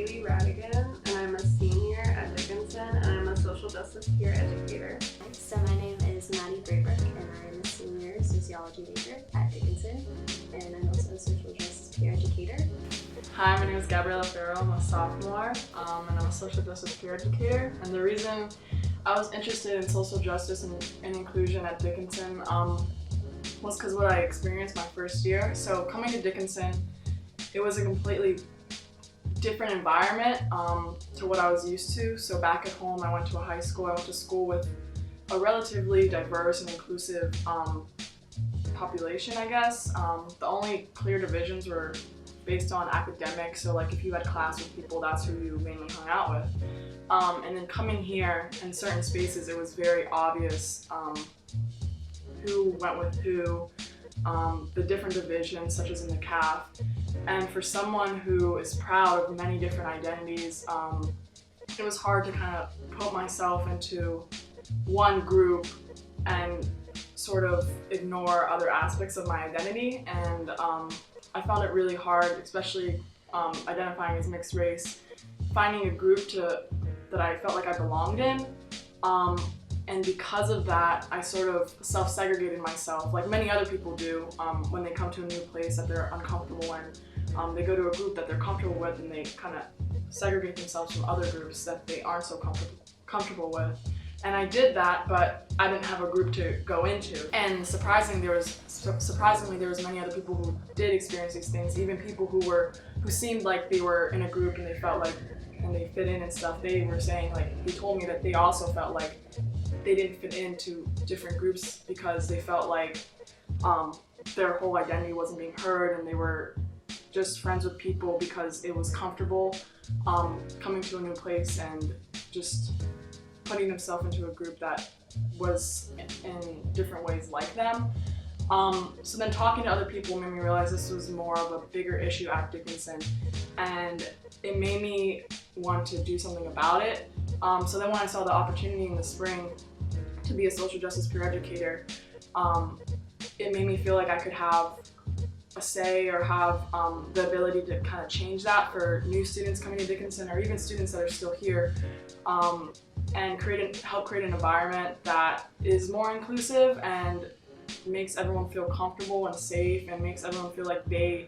Kaylee Radigan, and I'm a senior at Dickinson, and I'm a social justice peer educator. So my name is Maddie Braybrooke, and I'm a senior sociology major at Dickinson, and I'm also a social justice peer educator. Hi, my name is Gabriella Farrell. I'm a sophomore, and I'm a social justice peer educator. And the reason I was interested in social justice and inclusion at Dickinson was because what I experienced my first year. So coming to Dickinson, it was a completely different environment to what I was used to. So back at home, I went to a high school. I went to school with a relatively diverse and inclusive population, I guess. The only clear divisions were based on academics. So like if you had class with people, that's who you mainly hung out with. And then coming here in certain spaces, it was very obvious who went with who, the different divisions, such as in the CAF. And for someone who is proud of many different identities, it was hard to kind of put myself into one group and sort of ignore other aspects of my identity. And I found it really hard, especially identifying as mixed race, finding a group that I felt like I belonged in. And because of that, I sort of self-segregated myself, like many other people do when they come to a new place that they're uncomfortable in. They go to a group that they're comfortable with and they kind of segregate themselves from other groups that they aren't so comfortable with. And I did that, but I didn't have a group to go into. And surprisingly, there was many other people who did experience these things, even people who seemed like they were in a group and they felt like, and they fit in and stuff. They were saying, like, they told me that they also felt like they didn't fit into different groups because they felt like their whole identity wasn't being heard, and they were just friends with people because it was comfortable coming to a new place and just putting themselves into a group that was in different ways like them. So then talking to other people made me realize this was more of a bigger issue at Dickinson, and it made me want to do something about it. So then when I saw the opportunity in the spring to be a social justice peer educator, it made me feel like I could have a say or have the ability to kind of change that for new students coming to Dickinson, or even students that are still here, and help create an environment that is more inclusive and makes everyone feel comfortable and safe, and makes everyone feel like they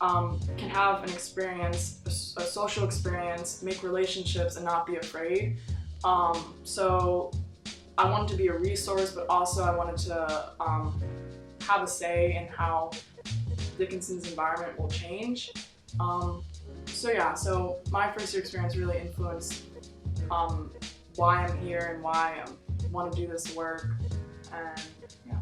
can have an experience, a social experience, make relationships, and not be afraid. So I wanted to be a resource, but also I wanted to have a say in how Dickinson's environment will change. So my first year experience really influenced why I'm here and why I want to do this work. And yeah.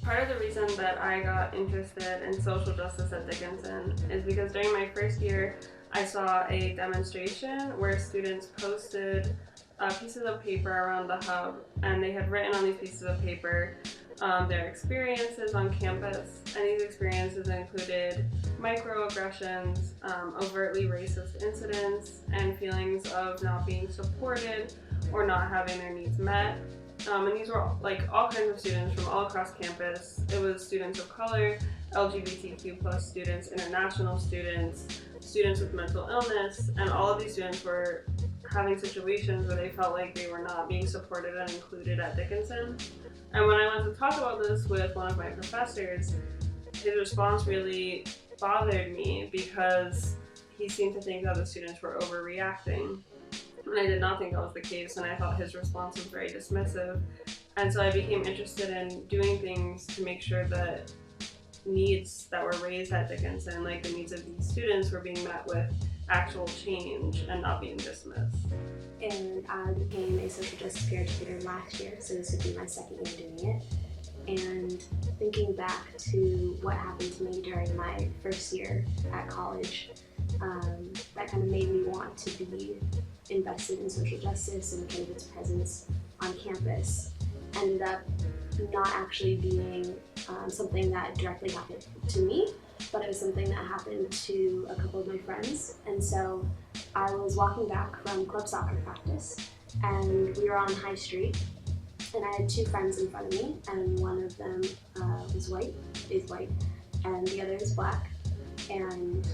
Part of the reason that I got interested in social justice at Dickinson is because during my first year, I saw a demonstration where students posted pieces of paper around the hub, and they had written on these pieces of paper their experiences on campus, and these experiences included microaggressions, overtly racist incidents, and feelings of not being supported or not having their needs met. And these were like all kinds of students from all across campus. It was students of color, LGBTQ+ students, international students, students with mental illness, and all of these students were having situations where they felt like they were not being supported and included at Dickinson. And when I went to talk about this with one of my professors, his response really bothered me because he seemed to think that the students were overreacting. And I did not think that was the case, and I thought his response was very dismissive. And so I became interested in doing things to make sure that needs that were raised at Dickinson, like the needs of these students, were being met with actual change and not being dismissed. And I became a social justice peer educator last year, so this would be my second year doing it. And thinking back to what happened to me during my first year at college, that kind of made me want to be invested in social justice and kind of its presence on campus. Ended up not actually being something that directly happened to me, but it was something that happened to a couple of my friends. And so I was walking back from club soccer practice, and we were on High Street, and I had two friends in front of me, and one of them is white, and the other is black. And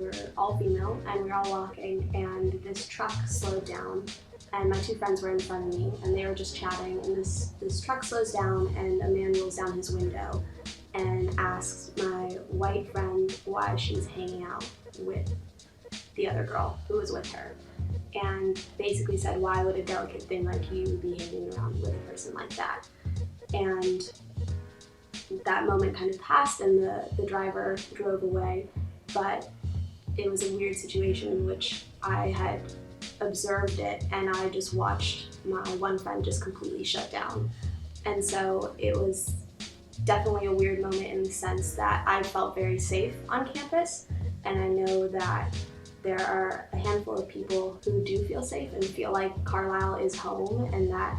were all female, and we were all walking, and this truck slowed down, and my two friends were in front of me, and they were just chatting, and this truck slows down, and a man rolls down his window and asks my white friend why she's hanging out with the other girl who was with her, and basically said, why would a delicate thing like you be hanging around with a person like that? And that moment kind of passed, and the driver drove away, but it was a weird situation in which I had observed it, and I just watched my one friend just completely shut down. And so it was definitely a weird moment in the sense that I felt very safe on campus, and I know that there are a handful of people who do feel safe and feel like Carlisle is home, and that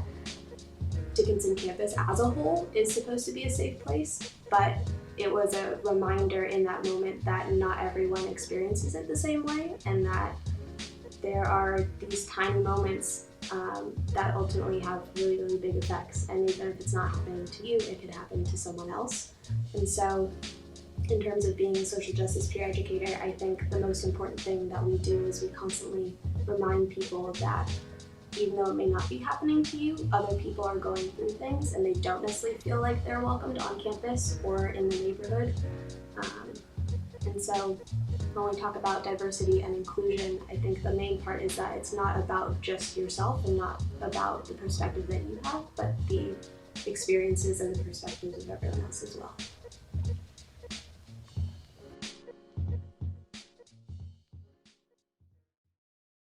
Dickinson campus as a whole is supposed to be a safe place, but it was a reminder in that moment that not everyone experiences it the same way, and that there are these tiny moments that ultimately have really, really big effects. And even if it's not happening to you, it could happen to someone else. And so in terms of being a social justice peer educator, I think the most important thing that we do is we constantly remind people that even though it may not be happening to you, other people are going through things and they don't necessarily feel like they're welcomed on campus or in the neighborhood. And so when we talk about diversity and inclusion, I think the main part is that it's not about just yourself and not about the perspective that you have, but the experiences and the perspectives of everyone else as well.